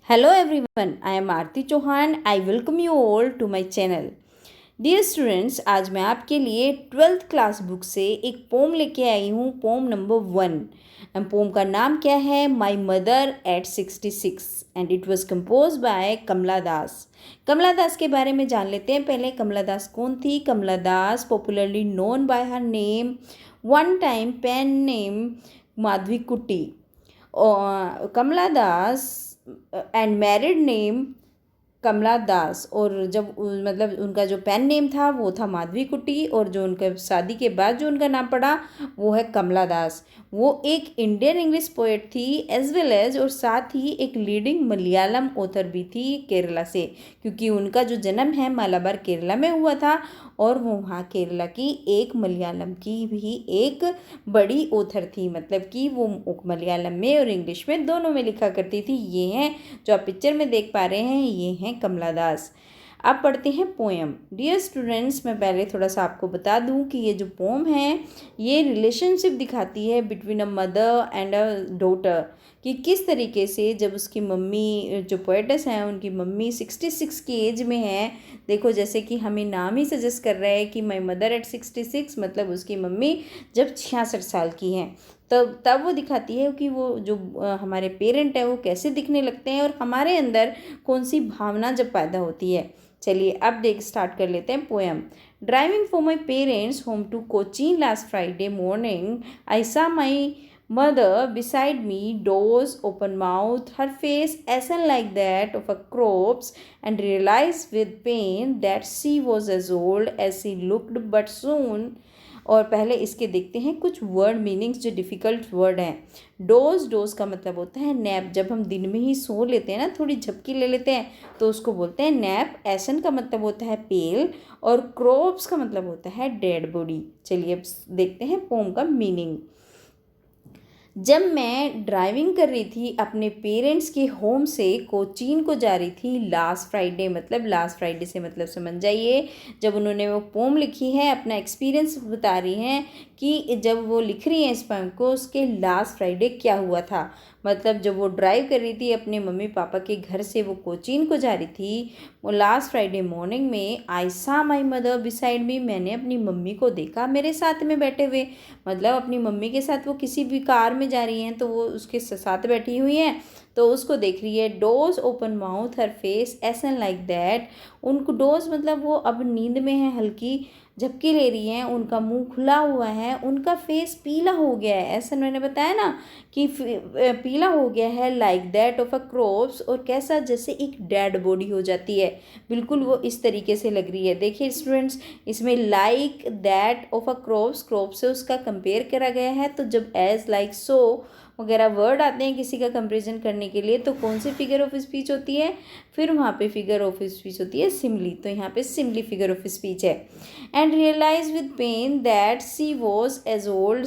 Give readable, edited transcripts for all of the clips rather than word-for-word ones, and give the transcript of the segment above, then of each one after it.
Hello everyone, I am Aarti Chauhan. I welcome you all to my channel. Dear students, आज मैं आपके लिए 12th class book से एक पोम लेके आई हूँ, पोम नंबर 1। पोम का नाम क्या है? My mother at 66 and it was compose by Kamala Das. Kamala Das के बारे में जान लेते हैं पहले। कमला दास कौन थी? Kamala Das popularly known by her name one time pen name Madhavi Kutty. Kamala Das and married name Kamala Das, और जब मतलब उनका जो पेन नेम था वो था माधवी कुट्टी, और जो उनका शादी के बाद जो उनका नाम पड़ा वो है कमला दास। वो एक इंडियन इंग्लिश पोएट थी एज वेल एज, और साथ ही एक लीडिंग मलयालम ऑथर भी थी केरला से, क्योंकि उनका जो जन्म है मालाबार केरला में हुआ था, और वो वहाँ केरला की एक मलयालम की भी एक बड़ी ऑथर थी। मतलब कि वो मलयालम में और इंग्लिश में दोनों में लिखा करती थी। ये हैं जो आप पिक्चर में देख पा रहे हैं, ये हैं कमला दास। अब पढ़ते हैं पोएम। डियर स्टूडेंट्स, मैं पहले थोड़ा सा आपको बता दूं कि ये जो पोम है ये रिलेशनशिप दिखाती है between a mother and a daughter, कि किस तरीके से जब उसकी मम्मी, जो पोएटस हैं उनकी मम्मी 66 की एज में है। देखो, जैसे कि हमें नाम ही सजेस्ट कर रहा है कि माई मदर एट 66, मतलब उसकी मम्मी जब 66 साल की हैं, तब वो दिखाती है कि वो जो हमारे पेरेंट है वो कैसे दिखने लगते हैं, और हमारे अंदर कौन सी भावना जब पैदा होती है। चलिए अब स्टार्ट कर लेते हैं poem. Driving for my parents home to Cochin last Friday morning, I saw my mother beside me, doors open mouth, her face ashen like that of a corpse, and realized with pain that she was as old as she looked, but soon। और पहले इसके देखते हैं कुछ word meanings जो difficult word हैं। Dose का मतलब होता है नैप। जब हम दिन में ही सो लेते हैं ना, थोड़ी झपकी ले लेते हैं, तो उसको बोलते हैं नैप। एसन का मतलब होता है पेल, और क्रॉप्स का मतलब होता है डेड बॉडी। चलिए अब देखते हैं पोम का मीनिंग। जब मैं ड्राइविंग कर रही थी अपने पेरेंट्स के होम से कोचीन को जा रही थी लास्ट फ्राइडे, मतलब लास्ट फ्राइडे से मतलब समझ जाइए, जब उन्होंने वो पोम लिखी है अपना एक्सपीरियंस बता रही हैं कि जब वो लिख रही हैं इस पोम को, उसके लास्ट फ्राइडे क्या हुआ था। मतलब जब वो ड्राइव कर रही थी अपने मम्मी पापा के घर से वो कोचीन को जा रही थी, वो लास्ट फ्राइडे मॉर्निंग में आई saw my mother beside me, मैंने अपनी मम्मी को देखा मेरे साथ में बैठे हुए। मतलब अपनी मम्मी के साथ वो किसी भी कार में जा रही हैं तो वो उसके साथ बैठी हुई हैं, तो उसको देख रही है। Dose open mouth her face essence like that, उनको डोज मतलब वो अब नींद में है, हल्की झपकी ले रही हैं, उनका मुंह खुला हुआ है, उनका फेस पीला हो गया है। ऐसा मैंने बताया ना कि पीला हो गया है, like that of a crops, और कैसा, जैसे एक डेड बॉडी हो जाती है, बिल्कुल वो इस तरीके से लग रही है। देखिए स्टूडेंट्स, इसमें like that of a crops से उसका कंपेयर करा गया है, तो जब एज लाइक सो वगैरह वर्ड आते हैं किसी का कंपेरिजन करने के लिए, तो कौन सी फिगर ऑफ स्पीच होती है? फिर वहाँ पे फिगर ऑफ स्पीच होती है सिमली, तो यहाँ पे सिमली फिगर ऑफ स्पीच है। And realize with pain that she was as old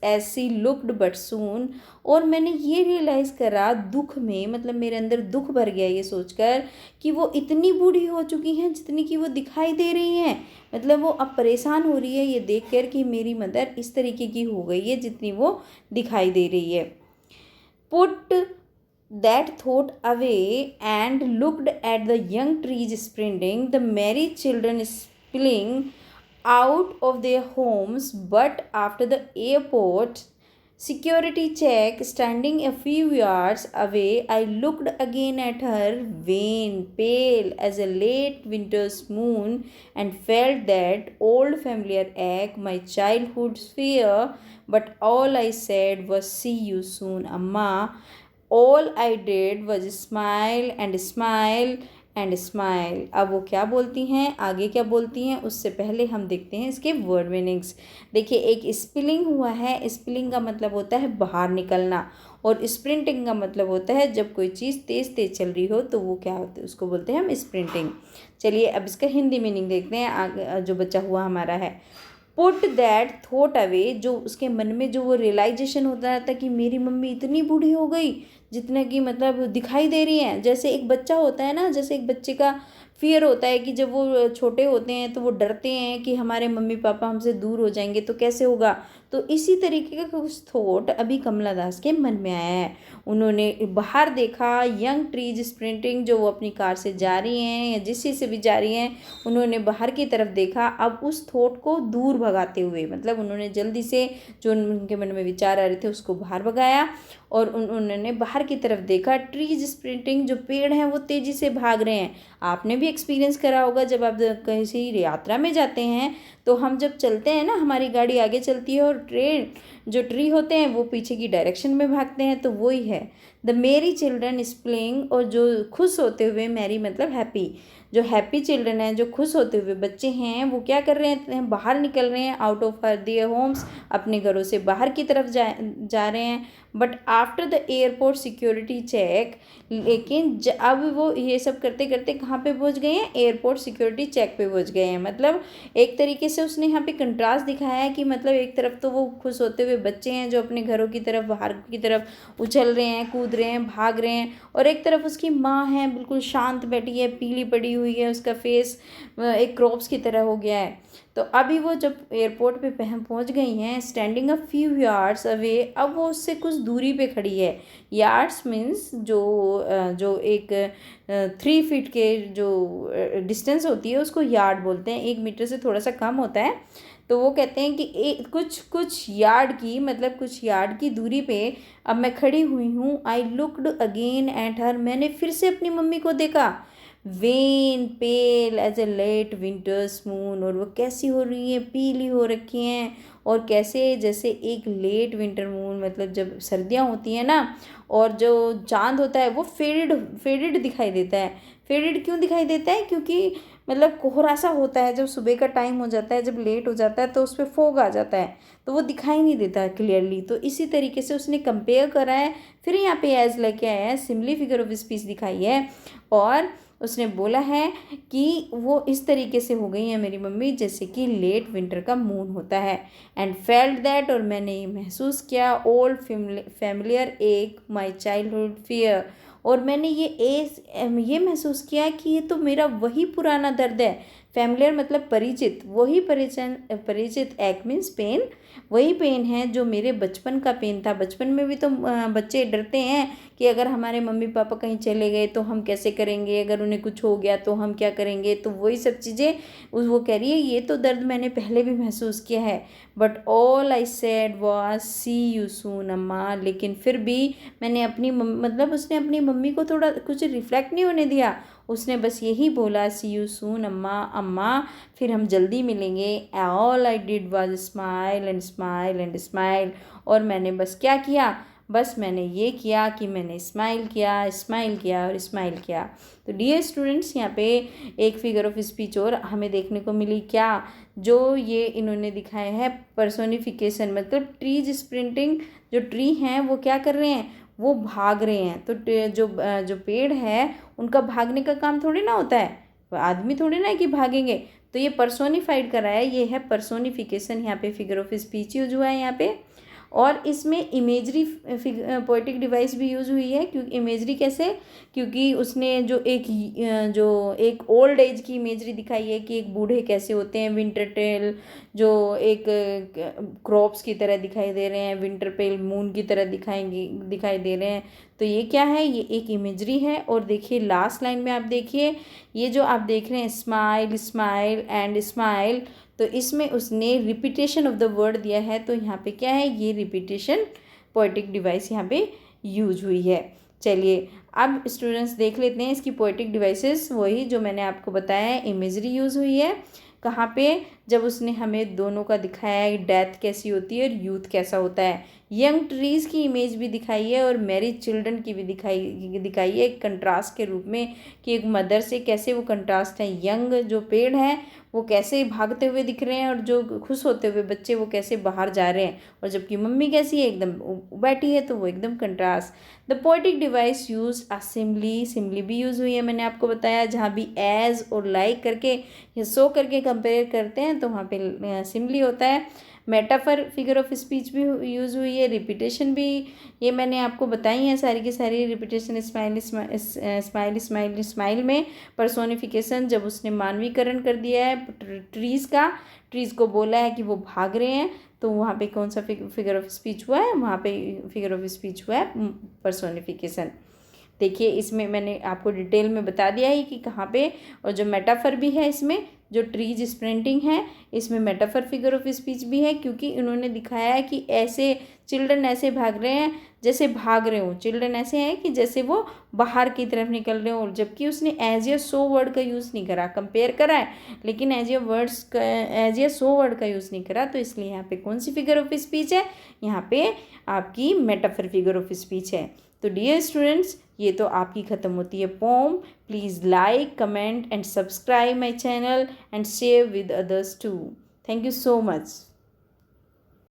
as she looked but soon, और मैंने ये रियलाइज़ करा दुख में, मतलब मेरे अंदर दुख भर गया ये सोचकर कि वो इतनी बूढ़ी हो चुकी हैं जितनी कि वो दिखाई दे रही हैं। मतलब वो अब परेशान हो रही है ये देखकर कि मेरी मदर इस तरीके की हो गई है जितनी वो दिखाई दे रही है। Put that thought away and looked at the young trees sprinting, the merry children spilling out of their homes, but after the airport security check standing a few yards away, I looked again at her, wan, pale as a late winter's moon, and felt that old familiar ache, my childhood's fear. But all I said was, see you soon, Amma. All I did was smile and smile and smile. अब वो क्या बोलती हैं, आगे क्या बोलती हैं, उससे पहले हम देखते हैं इसके वर्ड मीनिंग्स। देखिए, एक स्पिलिंग हुआ है, स्पिलिंग का मतलब होता है बाहर निकलना, और स्प्रिंटिंग का मतलब होता है जब कोई चीज़ तेज़ तेज़ चल रही हो तो वो क्या होता है, उसको बोलते हैं हम स्प्रिंटिंग। चलिए अब इसका हिंदी मीनिंग देखते हैं। आगे जो बचा हुआ हमारा है, पुट दैट थॉट अवे, जो उसके मन में जो वो रियलाइजेशन होता रहता है कि मेरी मम्मी इतनी बूढ़ी हो गई जितने की मतलब दिखाई दे रही हैं। जैसे एक बच्चा होता है ना, जैसे एक बच्चे का फियर होता है कि जब वो छोटे होते हैं तो वो डरते हैं कि हमारे मम्मी पापा हमसे दूर हो जाएंगे तो कैसे होगा, तो इसी तरीके का कुछ थॉट अभी कमला दास के मन में आया है। उन्होंने बाहर देखा, यंग ट्रीज स्प्रिंटिंग, जो वो अपनी कार से जा रही हैं या जिस चीज़ से भी जा रही हैं, उन्होंने बाहर की तरफ देखा। अब उस थॉट को दूर भगाते हुए, मतलब उन्होंने जल्दी से जो उनके मन में विचार आ रहे थे उसको बाहर भगाया और उन्होंने बाहर की तरफ देखा। ट्रीज स्प्रिंटिंग, जो पेड़ हैं वो तेज़ी से भाग रहे हैं। आपने भी एक्सपीरियंस करा होगा, जब आप किसी यात्रा में जाते हैं तो हम जब चलते हैं ना, हमारी गाड़ी आगे चलती है और जो ट्री होते हैं वो पीछे की डायरेक्शन में भागते हैं, तो वही है द मेरी चिल्ड्रन इज प्लेइंग। और जो खुश होते हुए, मैरी मतलब हैप्पी, जो हैप्पी चिल्ड्रन हैं, जो खुश होते हुए बच्चे हैं, वो क्या कर रहे हैं, बाहर निकल रहे हैं आउट ऑफ देयर होम्स, अपने घरों से बाहर की तरफ जा रहे हैं। But after the airport security check, लेकिन अब वो ये सब करते करते कहाँ पे पहुँच गए हैं, एयरपोर्ट सिक्योरिटी चेक पे पहुँच गए हैं। मतलब एक तरीके से उसने यहाँ पे कंट्रास्ट दिखाया है कि मतलब एक तरफ तो वो खुश होते हुए बच्चे हैं जो अपने घरों की तरफ, बाहर की तरफ उछल रहे हैं, कूद रहे हैं, भाग रहे हैं, और एक तरफ उसकी माँ है बिल्कुल शांत बैठी है, पीली पड़ी हुई है, उसका फेस एक क्रॉप्स की तरह हो गया है। तो अभी वो जब एयरपोर्ट पे पहुंच गई हैं, standing a few yards away, अब वो उससे कुछ दूरी पे खड़ी है। यार्ड्स मीन्स जो एक 3 फीट के जो डिस्टेंस होती है उसको यार्ड बोलते हैं, 1 मीटर से थोड़ा सा कम होता है। तो वो कहते हैं कि कुछ यार्ड की, मतलब कुछ यार्ड की दूरी पे अब मैं खड़ी हुई हूँ। I looked again at her, मैंने फिर से अपनी मम्मी को देखा। When pale as a late winter's moon, और वो कैसी हो रही हैं, पीली हो रखी हैं, और कैसे जैसे एक लेट विंटर मून, मतलब जब सर्दियाँ होती हैं ना और जो चांद होता है वो फेडेड दिखाई देता है। फेडेड क्यों दिखाई देता है, क्योंकि मतलब कोहरा सा होता है, जब सुबह का टाइम हो जाता है, जब लेट हो जाता है तो उस पर फॉग आ जाता है, तो वो दिखाई नहीं देता क्लियरली। तो इसी तरीके से उसने कंपेयर करा है। फिर यहाँ पे एज लेके आया है, सिमिली फिगर ऑफ स्पीच दिखाई है, और उसने बोला है कि वो इस तरीके से हो गई है मेरी मम्मी जैसे कि लेट विंटर का मून होता है। एंड फेल्ट दैट, और मैंने ये महसूस किया, ओल्ड फैमिलियर एक माई चाइल्डहुड फियर, और मैंने ये महसूस किया कि ये तो मेरा वही पुराना दर्द है। फैमिलियर मतलब परिचित, वही परिचित, एक मीन्स पेन, वही पेन है जो मेरे बचपन का पेन था। बचपन में भी तो बच्चे डरते हैं कि अगर हमारे मम्मी पापा कहीं चले गए तो हम कैसे करेंगे, अगर उन्हें कुछ हो गया तो हम क्या करेंगे, तो वही सब चीज़ें वो कह रही है, ये तो दर्द मैंने पहले भी महसूस किया है। But all I said was see you soon अम्मा, लेकिन फिर भी मैंने अपनी मतलब उसने अपनी मम्मी को थोड़ा कुछ रिफ्लेक्ट नहीं होने दिया, उसने बस यही बोला सी यू सून अम्मा, अम्मा फिर हम जल्दी मिलेंगे। All I did was smile and smile and smile, और मैंने बस क्या किया, बस मैंने ये किया कि मैंने स्माइल किया, स्माइल किया और स्माइल किया। तो डियर स्टूडेंट्स, यहाँ पे एक फिगर ऑफ स्पीच और हमें देखने को मिली, क्या जो ये इन्होंने दिखाया है पर्सोनिफिकेशन, मतलब ट्रीज स्प्रिंटिंग, जो ट्री हैं वो क्या कर रहे हैं, वो भाग रहे हैं। तो जो पेड़ है उनका भागने का काम थोड़ी ना होता है, आदमी थोड़ी ना है कि भागेंगे। तो ये पर्सोनिफाइड करा है, ये है पर्सोनिफिकेशन, यहाँ पे फिगर ऑफ स्पीच यूज हुआ है यहाँ पे। और इसमें इमेजरी पोएटिक डिवाइस भी यूज़ हुई है, क्योंकि इमेजरी कैसे, क्योंकि उसने जो एक ओल्ड एज की इमेजरी दिखाई है कि एक बूढ़े कैसे होते हैं, विंटर टेल जो एक क्रॉप्स की तरह दिखाई दे रहे हैं, विंटर पेल मून की तरह दिखाई दे रहे हैं। तो ये क्या है, ये एक इमेजरी है। और देखिए लास्ट लाइन में आप देखिए, ये जो आप देख रहे हैं स्माइल स्माइल एंड स्माइल, तो इसमें उसने रिपीटेशन ऑफ द वर्ड दिया है। तो यहाँ पे क्या है, ये रिपीटेशन पोएटिक डिवाइस यहाँ पे यूज हुई है। चलिए अब स्टूडेंट्स देख लेते हैं इसकी पोएटिक डिवाइसेस, वही जो मैंने आपको बताया है, इमेजरी यूज़ हुई है कहाँ पे, जब उसने हमें दोनों का दिखाया है, डेथ कैसी होती है और यूथ कैसा होता है। यंग ट्रीज़ की इमेज भी दिखाई है और मैरिड चिल्ड्रन की भी दिखाई है एक कंट्रास्ट के रूप में, कि एक मदर से कैसे वो कंट्रास्ट है। यंग जो पेड़ हैं वो कैसे भागते हुए दिख रहे हैं, और जो खुश होते हुए बच्चे वो कैसे बाहर जा रहे हैं, और जबकि मम्मी कैसी है, एकदम बैठी है, तो वो एकदम contrast. The poetic device use a simile, simile भी यूज़ हुई है, मैंने आपको बताया, जहाँ भी एज और लाइक करके या सो करके कंपेयर करते हैं तो वहाँ पे सिमली होता है। मेटाफर फिगर ऑफ स्पीच भी यूज़ हुई है, रिपीटेशन भी ये मैंने आपको बताई हैं सारी की सारी। रिपीटेशन स्माइल में पर्सोनिफिकेशन, जब उसने मानवीकरण कर दिया है ट्रीज़ को बोला है कि वो भाग रहे हैं, तो वहाँ पे कौन सा फिगर ऑफ स्पीच हुआ है, वहाँ पे फिगर ऑफ स्पीच हुआ है पर्सोनिफिकेशन। देखिए इसमें मैंने आपको डिटेल में बता दिया है कि कहाँ पे, और जो मेटाफर भी है इसमें, जो ट्रीज स्प्रिंटिंग है इसमें मेटाफर फिगर ऑफ स्पीच भी है, क्योंकि इन्होंने दिखाया है कि ऐसे चिल्ड्रन ऐसे भाग रहे हैं जैसे भाग रहे हों, चिल्ड्रन ऐसे हैं कि जैसे वो बाहर की तरफ निकल रहे हों, जबकि उसने एज ए सो वर्ड का यूज़ नहीं करा, कंपेयर करा है लेकिन एज ए सो वर्ड का यूज़ नहीं करा, तो इसलिए यहाँ पे कौन सी फिगर ऑफ स्पीच है, यहाँ पे आपकी मेटाफर फिगर ऑफ स्पीच है। तो डियर स्टूडेंट्स, ये तो आपकी ख़त्म होती है poem. Please like, comment and subscribe my channel and share with others too. Thank you so much.